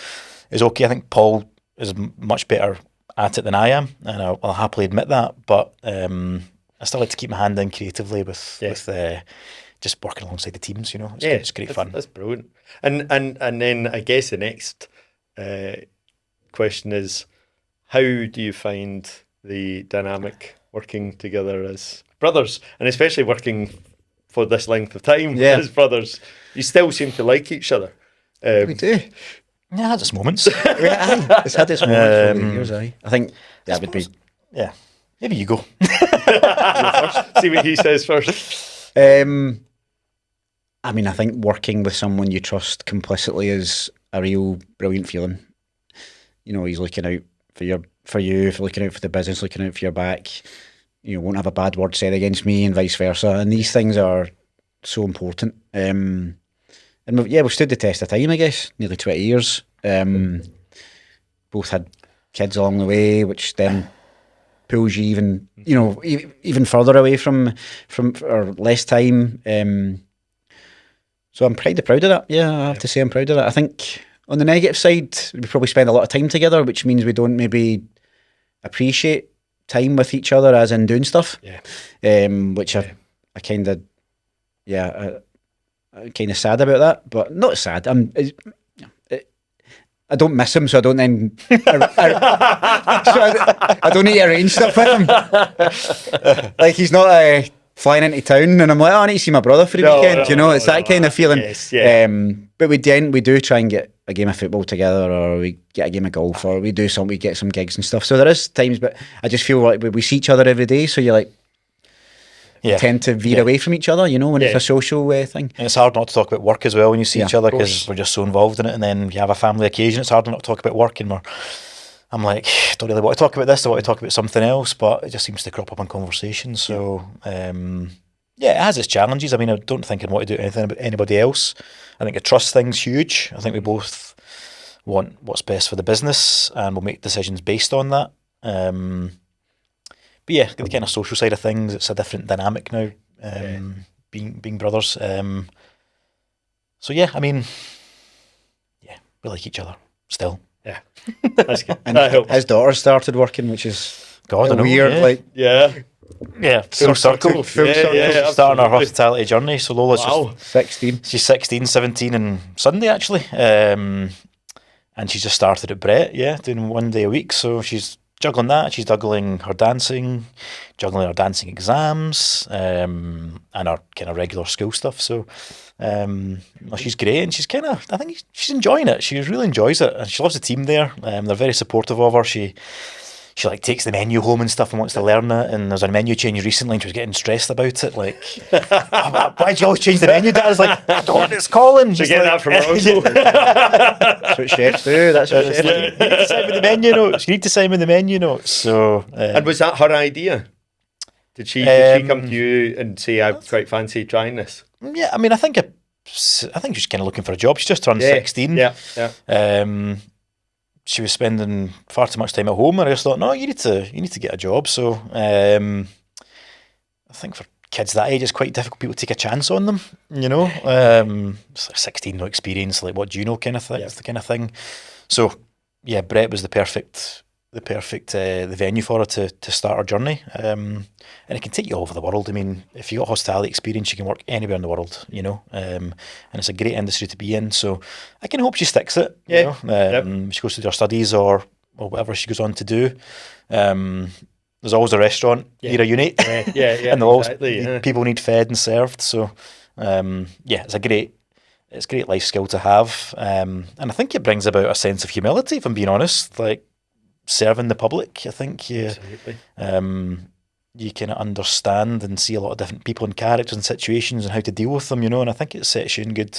okay. I think Paul is much better at it than I am, and I'll happily admit that. But I still like to keep my hand in creatively with just working alongside the teams. It's great fun.
That's brilliant. And then I guess the next question is, how do you find the dynamic working together as brothers, and especially working for this length of time as brothers? You still seem to like each other.
We do.
Yeah, it has its moments.
It's had its moments over the years, I think that would be...
Yeah. Maybe you go.
See what he says first.
I mean, I think working with someone you trust complicitly is a real brilliant feeling. He's looking out for you, looking out for the business, looking out for your back. Won't have a bad word said against me and vice versa. And these things are so important. And we've stood the test of time, I guess, nearly 20 years. Both had kids along the way, which then pulls you even further away from or less time. So I'm proud of that. Yeah, I have to say I'm proud of that. I think on the negative side, we probably spend a lot of time together, which means we don't maybe appreciate time with each other as in doing stuff. Which I kind of, I'm kind of sad about that, but not sad. I don't miss him, so I don't then. I don't need to arrange stuff with him. Like he's not flying into town, and I'm like, I need to see my brother for the weekend. It's that kind of feeling.
Yes, yeah.
But we do try and get a game of football together, or we get a game of golf, or we get some gigs and stuff. So there is times, but I just feel like we see each other every day. So you're like. You tend to veer away from each other, when it's a social thing.
And it's hard not to talk about work as well when you see each other, because we're just so involved in it. And then you have a family occasion, it's hard not to talk about work, and I'm like, don't really want to talk about this, I want to talk about something else, but it just seems to crop up in conversation. So, it has its challenges. I mean, I don't think I want to do anything about anybody else. I think the trust thing's huge. I think we both want what's best for the business, and we'll make decisions based on that. But yeah, the kind of social side of things, it's a different dynamic now, being brothers. So yeah, I mean, we like each other still.
Yeah, that's good.
And his daughter started working, which is weird.
Full circle. Starting our hospitality journey. So Lola's just
16.
She's 16, 17 on Sunday actually, and she's just started at Brett. Doing 1 day a week. So she's juggling that. She's juggling her dancing exams, and our kind of regular school stuff. So she's great, and I think she's enjoying it. She really enjoys it, and she loves the team there. They're very supportive of her. She takes the menu home and stuff and wants to learn it. And there was a menu change recently, and she was getting stressed about it. Like, why'd you always change the menu, Dad? I was like, I don't want it's Colin.
She's getting that from her.
That's what chefs do. That's what chefs do.
You need to sign with the menu notes. You need to sign with the menu notes. So,
and was that her idea? Did she come to you and say, I quite fancy trying this?
Yeah, I mean, I think she's kind of looking for a job. She's just turned 16.
Yeah.
She was spending far too much time at home, and I just thought, no, you need to get a job. So I think for kids that age, it's quite difficult. People take a chance on them, It's like 16, no experience, like what do you know, kind of thing. It's the kind of thing. So yeah, Brett was the perfect venue for her to start her journey. And it can take you all over the world. I mean, if you got hospitality experience, you can work anywhere in the world, and it's a great industry to be in. So I can hope she sticks it. She goes through her studies or whatever she goes on to do. There's always a restaurant near a unit. And people need fed and served. So it's a great life skill to have. And I think it brings about a sense of humility, if I'm being honest. Like, serving the public, I think you kind of understand and see a lot of different people and characters and situations and how to deal with them, and I think it sets you in good,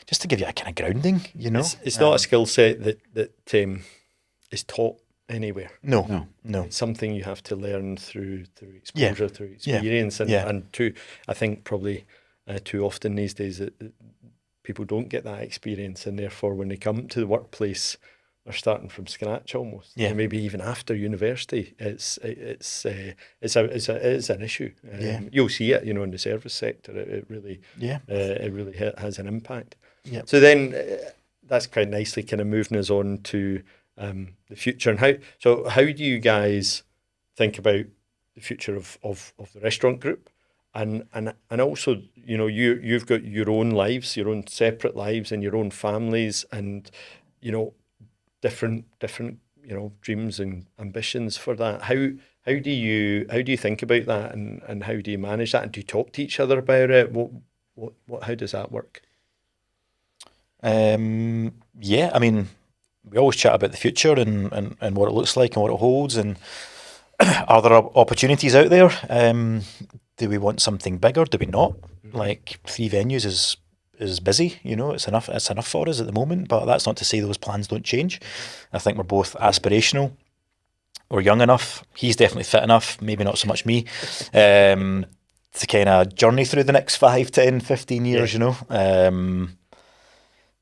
just to give you a kind of grounding,
It's not a skill set that is taught anywhere.
No.
It's something you have to learn through exposure, through experience, and I think probably too often these days that people don't get that experience, and therefore when they come to the workplace, are starting from scratch almost.
Yeah.
And maybe even after university, it's an issue. You'll see it, in the service sector. It really has an impact.
Yeah.
So then that's quite nicely kind of moving us on to the future and how do you guys think about the future of the restaurant group? And also, you've got your own lives, your own separate lives and your own families and, different dreams and ambitions for that. How do you think about that and how do you manage that? And do you talk to each other about it? How does that work?
Yeah, I mean, we always chat about the future and what it looks like and what it holds and are there opportunities out there? Do we want something bigger? Do we not? Like 3 venues is busy, it's enough for us at the moment, but that's not to say those plans don't change. I think we're both aspirational. We're young enough. He's definitely fit enough, maybe not so much me, to kind of journey through the next 5, 10, 15 years, But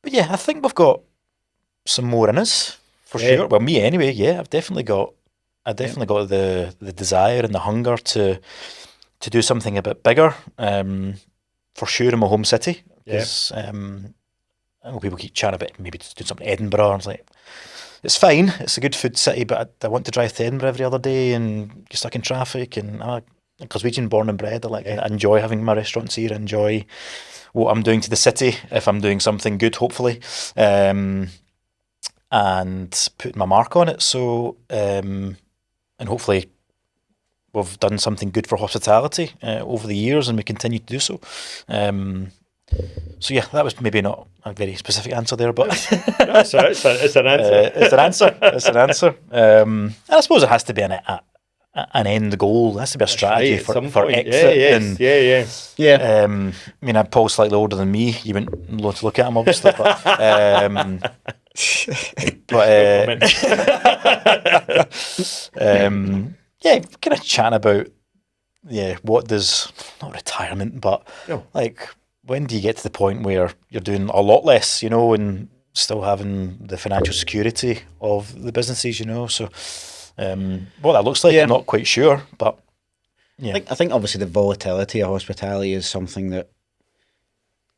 yeah, I think we've got some more in us, for sure. Well, me anyway, yeah, I've definitely got the desire and the hunger to do something a bit bigger, for sure in my home city. Because I know people keep chatting about maybe to do something in Edinburgh. I was like, it's fine, it's a good food city, but I want to drive to Edinburgh every other day and get stuck in traffic. And I'm a Glaswegian born and bred. I enjoy having my restaurants here. I enjoy what I'm doing to the city if I'm doing something good, hopefully, and putting my mark on it. So and hopefully we've done something good for hospitality over the years, and we continue to do so. So yeah, that was maybe not a very specific answer there, but
it's an answer.
It's an answer. And I suppose it has to be an end goal. There has to be a strategy for exit.
Yeah.
I mean, Paul's slightly older than me. You wouldn't want to look at him, obviously, but yeah, kind of chatting about what does, not retirement, but like, when do you get to the point where you're doing a lot less, and still having the financial security of the businesses, So what that looks like, I'm not quite sure, but yeah.
I think obviously the volatility of hospitality is something that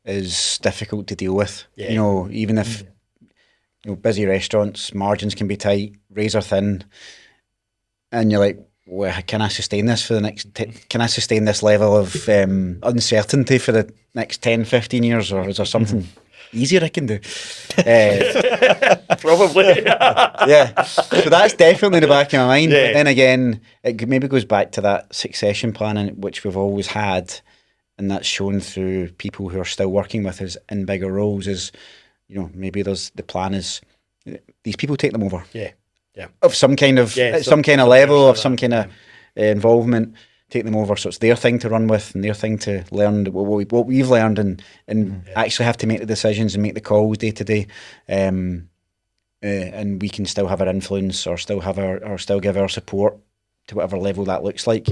is difficult to deal with. Even if busy restaurants, margins can be tight, razor thin, and you're like, well, can I sustain this for the next? Can I sustain this level of uncertainty for the next 10, 15 years, or is there something easier I can do?
Probably.
Yeah. So that's definitely in the back of my mind. But then again, it maybe goes back to that succession planning which we've always had, and that's shown through people who are still working with us in bigger roles. Is maybe the plan is these people take them over. Of some kind of level, of some kind of involvement, take them over. So it's their thing to run with and their thing to learn what we've learned and actually have to make the decisions and make the calls day to day. And we can still have our influence or still give our support to whatever level that looks like.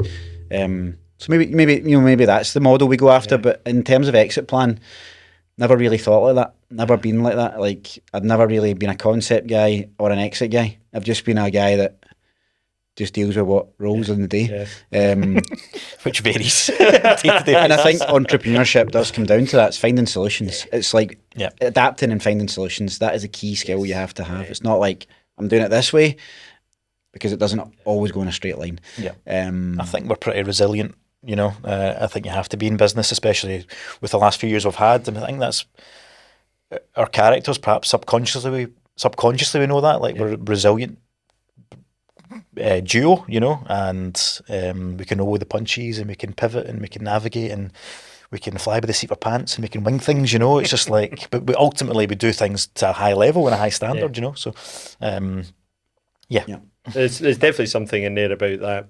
So maybe that's the model we go after. But in terms of exit plan, never really thought like that. Never been like that. Like, I'd never really been a concept guy or an exit guy. I've just been a guy that just deals with what rolls in the day.
Which varies day to day.
And I think entrepreneurship does come down to that. It's finding solutions. It's like adapting and finding solutions. That is a key skill you have to have. It's not like I'm doing it this way, because it doesn't always go in a straight line.
I think we're pretty resilient. I think you have to be in business, especially with the last few years we've had. And I think that's our characters, perhaps subconsciously we know that, like we're a resilient duo, and we can roll with the punches and we can pivot and we can navigate and we can fly by the seat of our pants and we can wing things, It's just like, but ultimately we do things to a high level and a high standard, So,
There's definitely something in there about that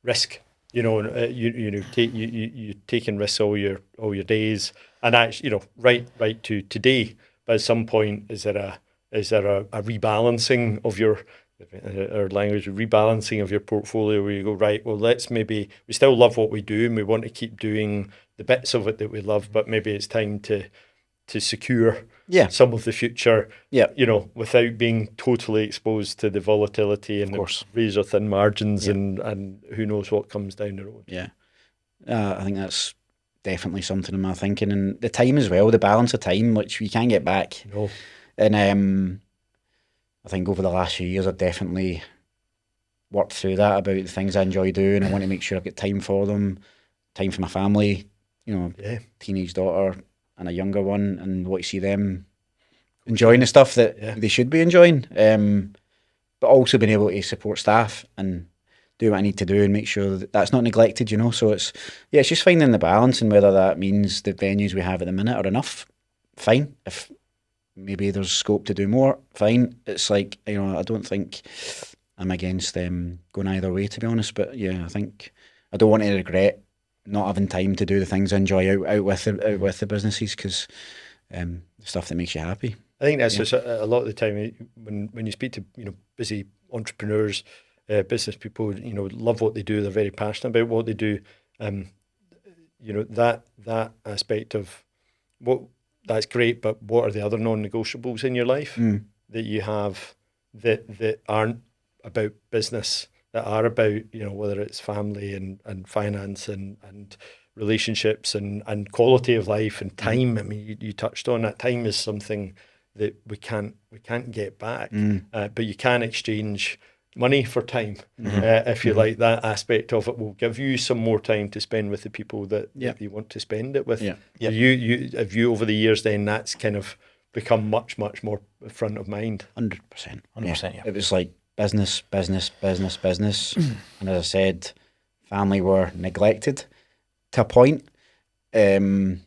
risk. You taking risks all your days, and actually, right to today. But at some point, is there a rebalancing of your rebalancing of your portfolio, where you go, right, well, we still love what we do and we want to keep doing the bits of it that we love, but maybe it's time to to secure
Yeah.
some of the future,
Yeah.
you know, without being totally exposed to the volatility and the razor thin margins and who knows what comes down the road.
Yeah. I think that's definitely something in my thinking, and the time as well, the balance of time, which we can't get back.
No.
And I think over the last few years, I've definitely worked through that about the things I enjoy doing. I want to make sure I've got time for them, time for my family, you know, teenage daughter and a younger one, and want to see them enjoying the stuff that they should be enjoying. But also being able to support staff and do what I need to do and make sure that that's not neglected, you know. So it's just finding the balance, and whether that means the venues we have at the minute are enough, fine. If maybe there's scope to do more, fine. It's like, you know, I don't think I'm against going either way, to be honest. But yeah, I think I don't want to regret not having time to do the things I enjoy out with the businesses, because the stuff that makes you happy.
I think that's just a lot of the time when you speak to, you know, busy entrepreneurs, business people, you know, love what they do. They're very passionate about what they do. You know, that aspect of that's great, but what are the other non-negotiables in your life that you have that aren't about business, that are about, you know, whether it's family and finance and relationships and quality of life and time. I mean, you touched on that. Time is something that we can't get back, but you can exchange money for time, if you like. That aspect of it will give you some more time to spend with the people that you want to spend it with. Have you over the years then that's kind of become much more front of mind?
100%.
100%. Yeah.
It was like business, and as I said, family were neglected to a point, and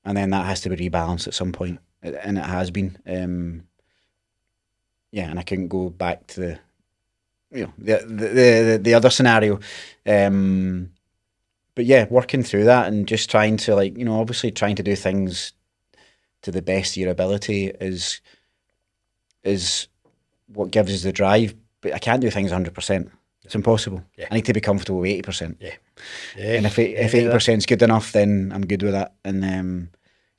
then that has to be rebalanced at some point, and it has been. And I couldn't go back to the, you know, the other scenario. But yeah, working through that and just trying to, like, you know, obviously trying to do things to the best of your ability is what gives us the drive. But I can't do things 100%. It's impossible. Yeah. I need to be comfortable with 80%. Yeah. And if 80% is good enough, then I'm good with that. And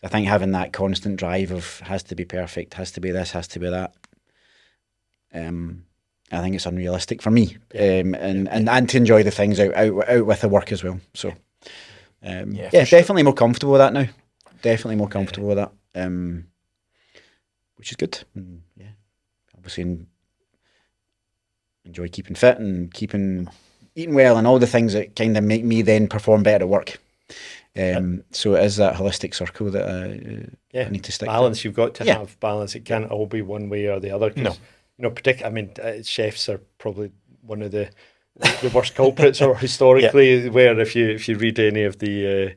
I think having that constant drive of has to be perfect, has to be this, has to be that. I think it's unrealistic for me, and to enjoy the things out with the work as well. So, definitely more comfortable with that now. Definitely more comfortable with that, which is good. And, obviously enjoy keeping fit and eating well and all the things that kind of make me then perform better at work. So it is that holistic circle that I need to stick
balance.
to.
You've got to have balance. It can't all be one way or the other.
No.
You know, particularly, I mean, chefs are probably one of the worst culprits, or historically, where if you read any of the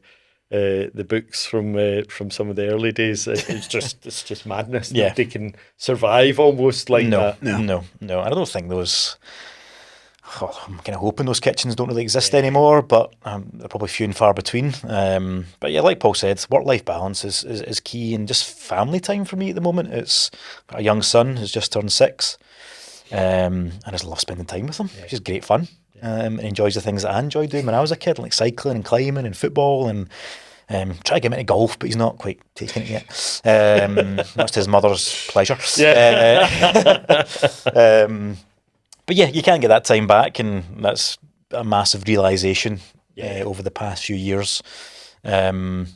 books from some of the early days, it's just madness.
Yeah.
They can survive almost like that.
No. I don't think those. I'm kind of hoping those kitchens don't really exist anymore, but they're probably few and far between. But yeah, like Paul said, work-life balance is key, and just family time for me at the moment. It's got a young son who's just turned 6, and I just love spending time with him. It's just great fun. And enjoys the things that I enjoyed doing when I was a kid, like cycling and climbing and football, and try to get him into golf, but he's not quite taking it yet. That's to his mother's pleasure. But yeah, you can't get that time back, and that's a massive realisation over the past few years. But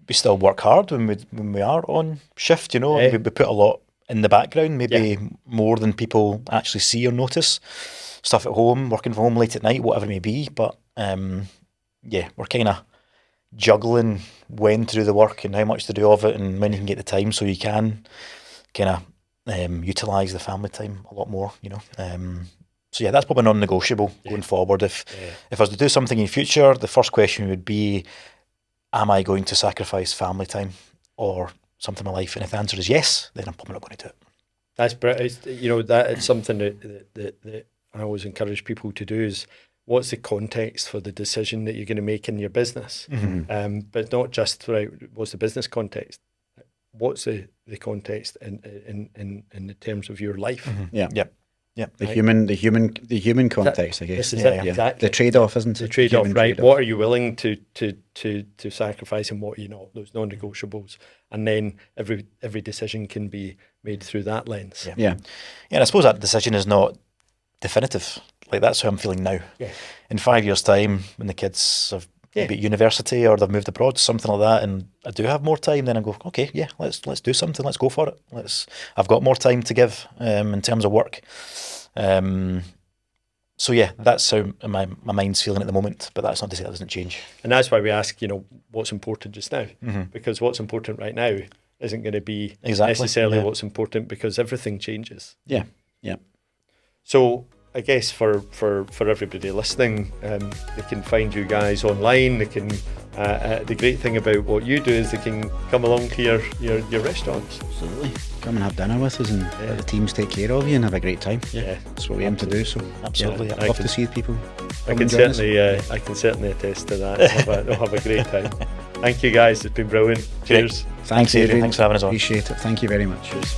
we still work hard when we are on shift, you know. We put a lot in the background, maybe more than people actually see or notice. Stuff at home, working from home late at night, whatever it may be. But we're kind of juggling when to do the work and how much to do of it and when you can get the time, so you can kind of utilise the family time a lot more, you know. So yeah, that's probably non-negotiable going forward. If I was to do something in the future, the first question would be, am I going to sacrifice family time or something in my life? And if the answer is yes, then I'm probably not going to do it.
That's brilliant. You know, that it's something that I always encourage people to do is, what's the context for the decision that you're going to make in your business? But not just what's the business context. What's the context in the terms of your life?
Yeah,
the human context, I guess.
This is it, exactly.
The trade-off, isn't it?
The trade-off,
Human
right?
trade-off.
What are you willing to sacrifice, and what are you not? Those non-negotiables, and then every decision can be made through that lens.
Yeah.
And I suppose that decision is not definitive. Like, that's how I'm feeling now.
Yeah.
In 5 years' time, when the kids have maybe at university or they've moved abroad, something like that, and I do have more time, then I go, okay, yeah, let's do something. Let's go for it. I've got more time to give in terms of work. So yeah, that's how my mind's feeling at the moment. But that's not to say that doesn't change.
And that's why we ask, what's important just now,
Mm-hmm.
because what's important right now isn't going to be
Exactly,
necessarily
yeah.
what's important, because everything changes.
Yeah.
So I guess for everybody listening, they can find you guys online. They can. The great thing about what you do is they can come along to your restaurants.
Absolutely. Come and have dinner with us, and let the teams take care of you and have a great time.
Yeah,
That's what we aim to do. So
Absolutely,
I'd
yeah.
love to see people.
I can certainly attest to that. They'll have a great time. Thank you guys. It's been brilliant.
Great.
Cheers.
Thanks, Adrian.
Thanks for having us on.
Appreciate it. Thank you very much.
Cheers.